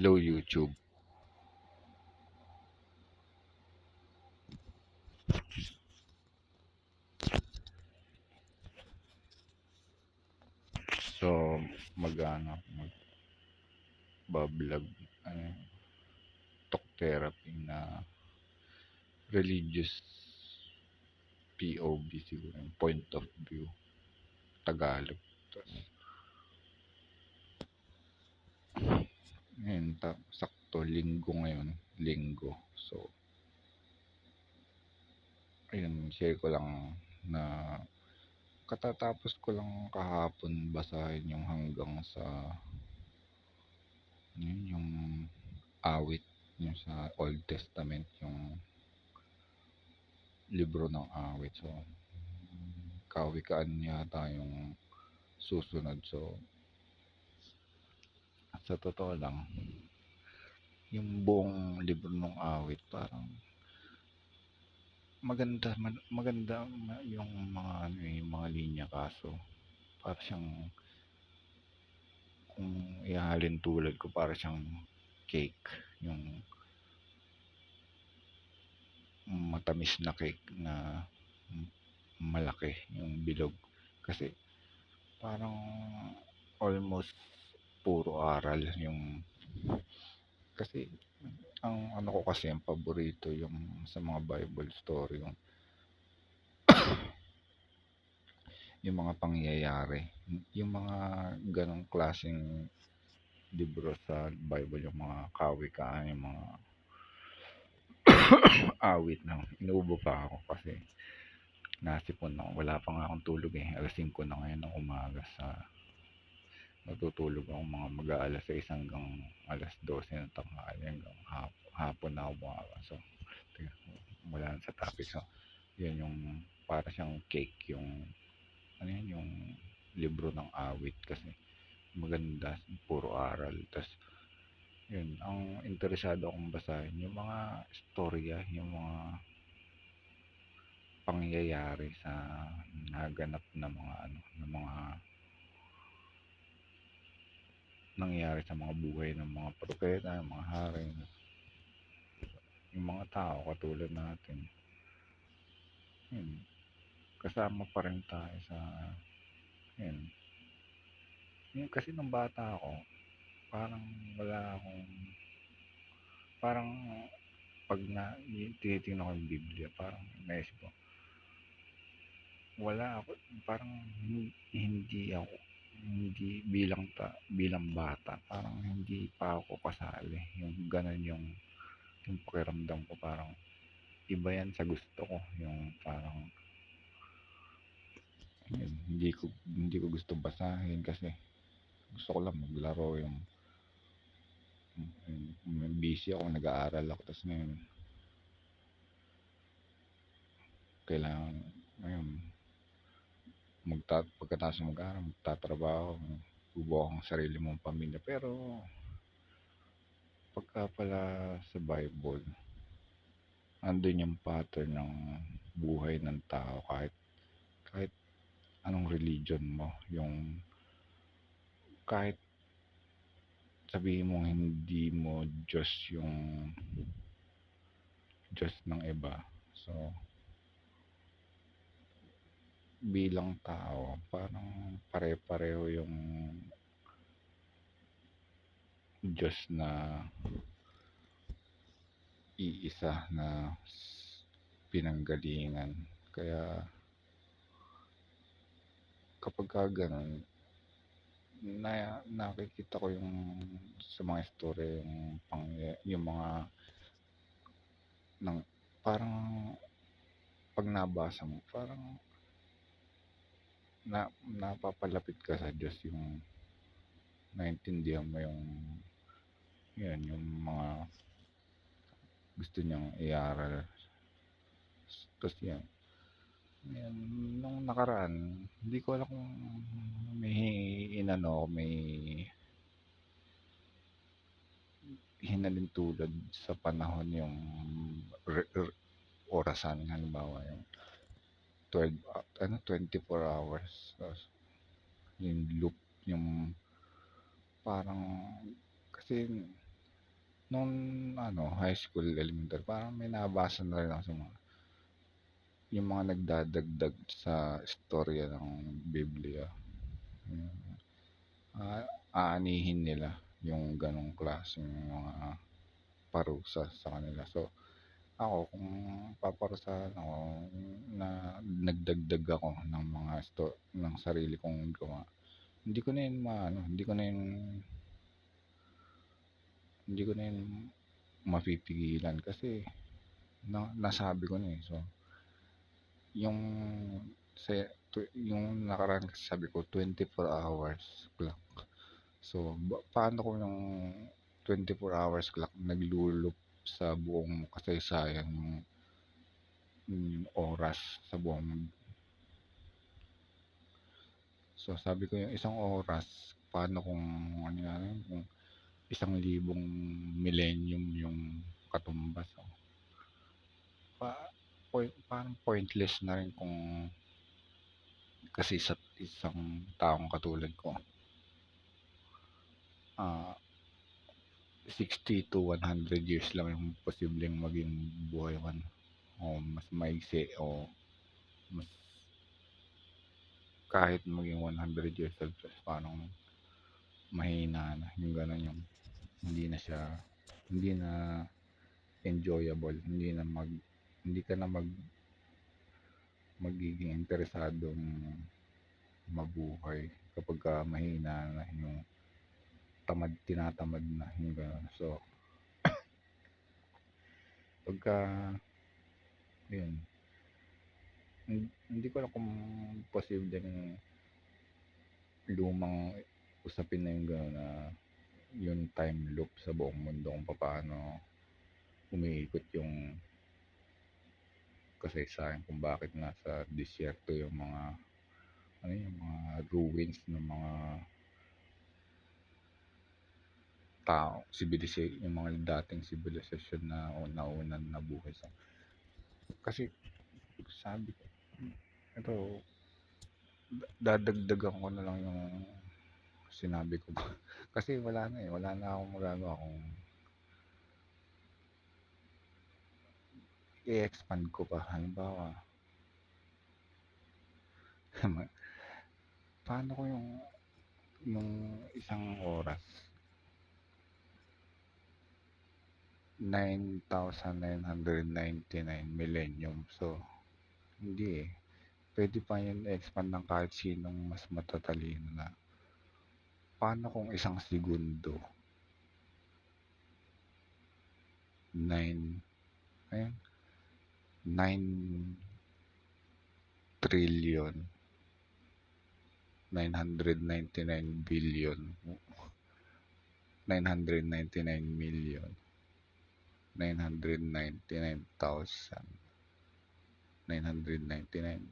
Hello YouTube. So, mag-ano, mag-vlog, ano, talk therapy na religious POV siguro, yung point of view, Tagalog. Tapos, ngayon, sakto, linggo ngayon, linggo. So, ayun, share ko lang na katatapos ko lang kahapon basahin yung hanggang sa, yun, yung awit, yung sa Old Testament, yung libro ng awit. So, kawikaan yata yung susunod. So, sa totoo lang, yung buong libro ng awit parang maganda yung mga ano yung mga linya, kaso para siyang, kung ihahalin tulad ko, para siyang cake, yung matamis na cake na malaki yung bilog, kasi parang almost puro aral yung, kasi ang ano ko kasi, ang paborito yung sa mga Bible story, yung mga pangyayari, yung mga ganong klaseng libro sa Bible, yung mga kawikaan, yung mga awit na inuubo pa ako kasi nasipon ako. Wala pa nga akong tulog eh. Alas 5 na ngayon ng umaga. Sa natutulog ako mga mag-aalas 6 hanggang alas 12 ng tanghali, hanggang hapon na ako bumaga. So, wala na sa topic. So, yun yung para siyang cake, yung ano yun, yung libro ng awit, kasi maganda, puro aral. Tas yun, ang interesado akong basahin yung mga istorya, yung mga pangyayari sa naganap na mga ano, na mga nangyayari sa mga buhay ng mga propeta, ng mga hari, yung mga tao katulad natin. Yun, kasama pa rin tayo sa yun. Yun kasi nung bata ako, parang wala akong, parang pag tinitingnan ko yung Biblia, parang naisip ko, wala ako, parang hindi ako, hindi bilang bata, parang hindi pa ako kasali, yung ganun yung pakiramdam ko. Parang iba yan sa gusto ko, yung parang yun, hindi ko gusto basahin kasi gusto ko lang maglaro, yung busy ako, nag-aaral ako, tapos ngayon kailangan, ngayon pagkatapos ng mag-aaral, magtatrabaho, bubuo ang sarili mong pamilya. Pero pagka pala sa Bible, andun yung pattern ng buhay ng tao, kahit anong religion mo, yung kahit sabihin mo hindi mo Diyos yung Diyos ng iba. So, bilang tao, parang pare-pareho yung Diyos na iisa na pinanggalingan. Kaya kapag ka ganun, nakikita ko yung sa mga story, yung mga ng parang pag nabasa mo, parang napapalapit ka sa Diyos, yung naintindihan mo yung yun, yung mga gusto niyang iaral. Tapos yan, nung nakaraan, hindi ko alam kung may may hinalin tulad sa panahon, yung orasan, halimbawa yung 12, 24 hours. Tapos yung loop, yung parang, kasi nung ano, high school, elementary, parang may nabasa na rin ako sa mga, yung mga nagdadagdag sa istorya ng Biblia. Yung, aanihin nila yung ganong klaseng mga parusa sa kanila. So, ako, kung paparusahan ako, na nagdagdag ako ng mga ng sarili kong gawa, hindi ko na yun maano, hindi ko na yun mapipigilan kasi nasabi ko na eh. So, yung yung nakaraan kasi sabi ko 24 hours clock. So, paano ko yung 24 hours clock naglulup sa buong kasaysayan yung oras sa buong. So, sabi ko yung isang oras, paano kung ano yan, kung 1,000 millennium yung katumbas. So, parang pointless na rin kung kasi sa isang taong katulad ko, 60 to 100 years lang yung posibleng maging buhay man, o mas maigsi, o mas kahit maging 100 years old, parang mahina na yung gano'n, yung hindi na siya, hindi na enjoyable, hindi ka na magiging interesadong mabuhay kapag mahina na yung tinatamad na yung gano'n. So, pagka yun, hindi ko alam kung posibleng lumang usapin na yung gano'n, na yung time loop sa buong mundo, kung paano umiikot yung kasaysayan, kung bakit nasa disyerto yung mga yung mga ruins ng mga tao, civilization, yung mga dating civilization na naunang nabuhay sa. Kasi sabi ko, ito, dadagdagan ko na lang yung sinabi ko. Kasi wala na akong magagawa kung i-expand ko pa. Halimbawa, paano ko yung isang oras, 9,999 millennium. So, hindi eh. Pwede pa yun expand ng kahit sinong mas matatalino na. Paano kung isang segundo, 9, ayun, 9 trillion, 999 billion, 999 million, 999,000, 999,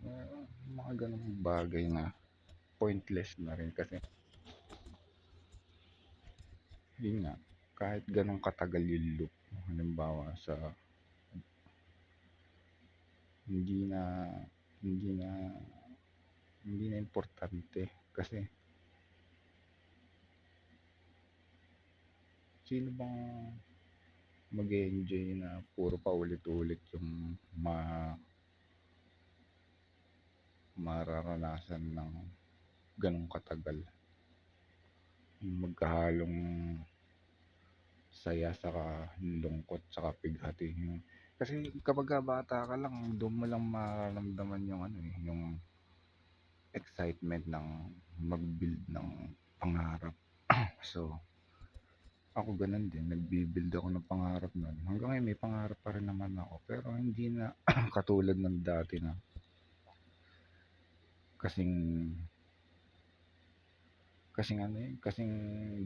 mga ganong bagay na pointless na rin kasi yun nga, kahit ganong katagal yung loop, halimbawa sa hindi na hindi na hindi na importante kasi sino bang mag-enjoy na puro paulit-ulit yung mararanasan ng ganong katagal, yung magkahalong saya saka lungkot saka pighati. Kasi kapag bata ka lang, doon mo lang mararamdaman yung yung excitement ng mag-build ng pangarap. So, ako ganun din, nagbi-build ako ng pangarap nun. Hanggang ngayon may pangarap pa rin naman ako, pero hindi na katulad ng dati na kasing kasing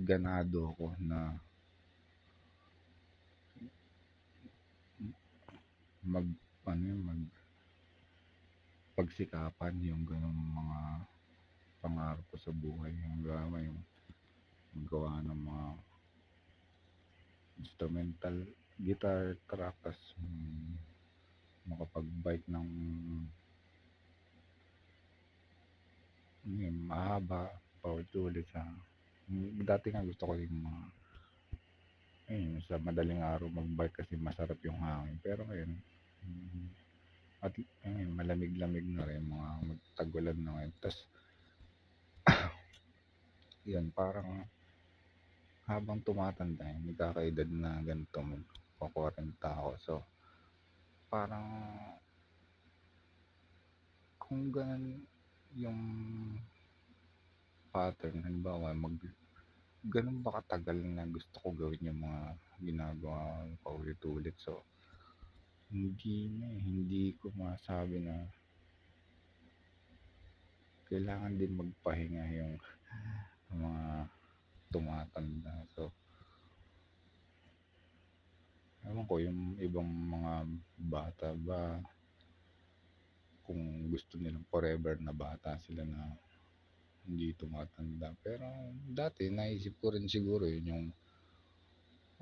ganado ako na mag mag pagsikapan yung ganung mga pangarap ko sa buhay. Yung magawa ng mga instrumental guitar track, tas makapag-bike ng mahaba paulit-ulit sa. Dati nga gusto ko yung mga ayun sa madaling araw mag-bike kasi masarap yung hangin. Pero ngayon, hmm, at ayun malamig-lamig na rin mga tag-ulan na ngayon ta's 'yun parang habang tumatanda, nagkakaedad na ganito magko-40 ako. So, parang kung gano'n yung pattern halimbawa gano'n ba katagal na gusto ko gawin yung mga ginagawa kong paulit-ulit. So, hindi ko masabi na kailangan din magpahinga yung mga tumatanda. So, ewan ko yung ibang mga bata ba kung gusto nilang forever na bata sila na hindi tumatanda. Pero dati naisip ko rin siguro yun yung,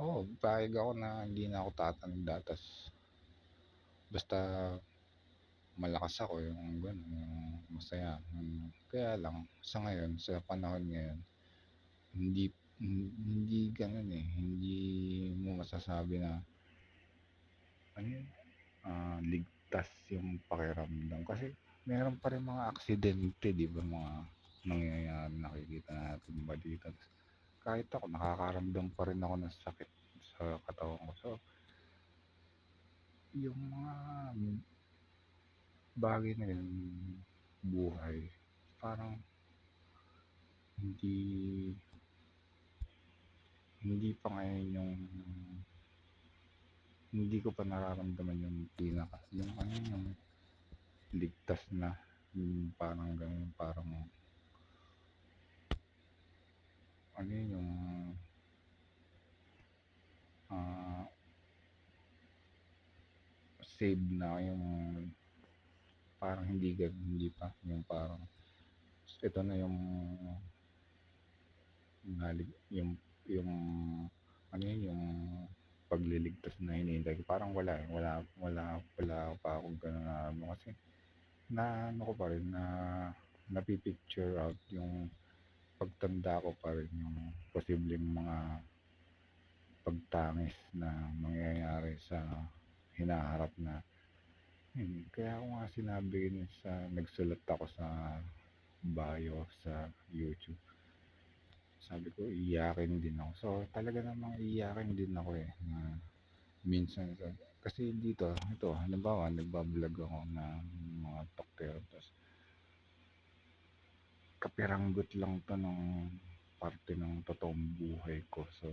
oo, payag ako na hindi na ako tatanda. Tas basta malakas ako yung gano'n, yung masaya. Kaya lang sa ngayon, sa panahon ngayon, hindi hindi gano'n eh. Hindi mo masasabi na ano yun, ligtas yung pakiramdam. Kasi meron pa rin mga aksidente, di ba, mga nangyayari nakikita natin balita. Kahit ako nakakaramdam pa rin ako ng sakit sa katawan ko. So, yung mga bagay na yun, buhay, parang hindi hindi pa ngayon yung hindi ko pa nararamdaman yung yung ano yung ligtas na yung parang ganun, parang ano yun, yung ah, save na yung parang hindi ganun, hindi pa yung parang ito na yung yung ano yun, yung pagliligtas na hinihintay ko. Parang wala eh, wala pa akong ganun na ano kasi na ano ko pa rin na napipicture out yung pagtanda ko pa rin yung posibleng mga pagtangis na mangyayari sa hinaharap na yun. Kaya ako nga sinabi yun sa nagsulat ako sa bio sa YouTube. Sabi ko iyakin din ako. So talaga namang iyakin din ako eh na minsan kasi dito ito halimbawa nagbablog ako na mga toktero tapos kapiranggot lang to ng parte ng totoong buhay ko. So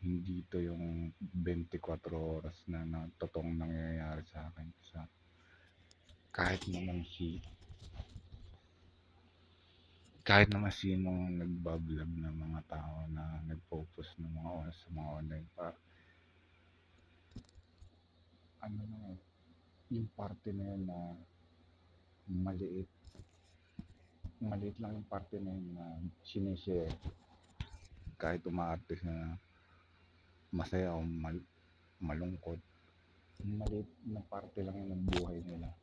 hindi to yung 24 oras na totoong nangyayari sa akin sa kahit naman kahit naman sinong nagbablog ng mga tao na nagpo-post ng mga oras sa mga online pa ano lang yung parte na yun na maliit maliit lang yung parte na yun na sinishare kahit umaarte na masaya o malungkot maliit na parte lang yun ng buhay nila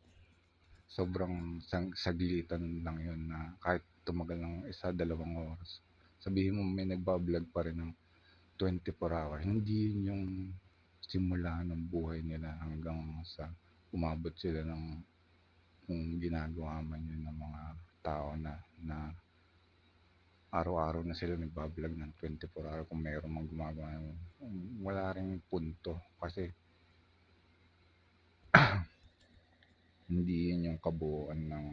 sobrang saglitan lang yun na kahit tumagal ng isa dalawang oras sabihin mo may nagbablog pa rin ng 24 hours hindi yun yung simula ng buhay nila hanggang sa umabot sila ng kung ginagawa man yun ng mga tao na araw-araw na sila nagbablog ng 24 hours kung mayroon mang gumagawa wala ring punto kasi hindi yun yung kabuuan ng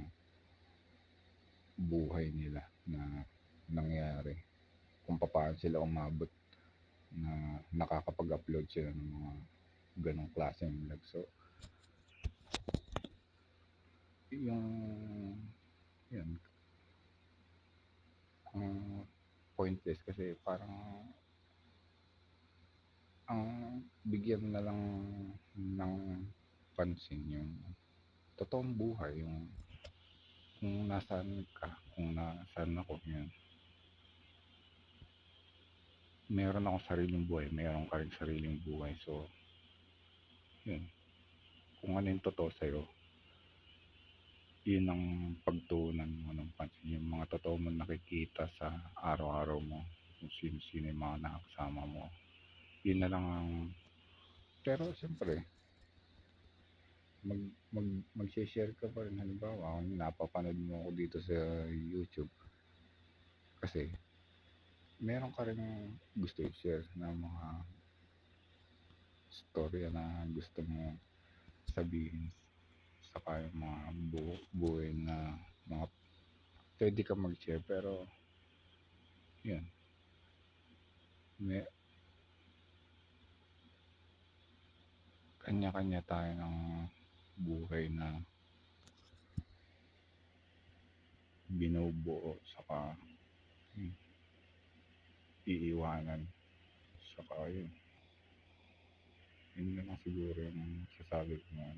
buhay nila na nangyari kung paano sila umabot na nakakapag-upload sila ng mga ganong klaseng vlog. So, yung yun, pointless kasi parang ang bigyan na lang ng pansin yung totoong buhay, yung kung nasaan ka, kung nasaan ako, yun. Meron akong sariling buhay, meron ka rin sariling buhay. So, yun. Kung ano yung totoo sa'yo, yun ang pagtuunan mo ng pansin. Yung mga totoo mo nakikita sa araw-araw mo, kung sino-sino yung mga nakakasama mo. Yun na lang ang pero siyempre mag mag-she-share ka pa rin. Halimbawa, kung napapanood mo ako dito sa YouTube kasi meron ka ring gusto i-share na mga storya na gusto mo sabihin saka yung mga buhay na mga pwede ka mag-share pero yun may kanya-kanya tayo ng buhay na binubuo saka yun, iiwanan saka yun na lang siguro yung sasabi ko na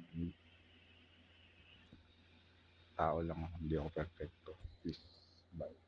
tao lang ako, hindi ako perfecto. Peace. Bye.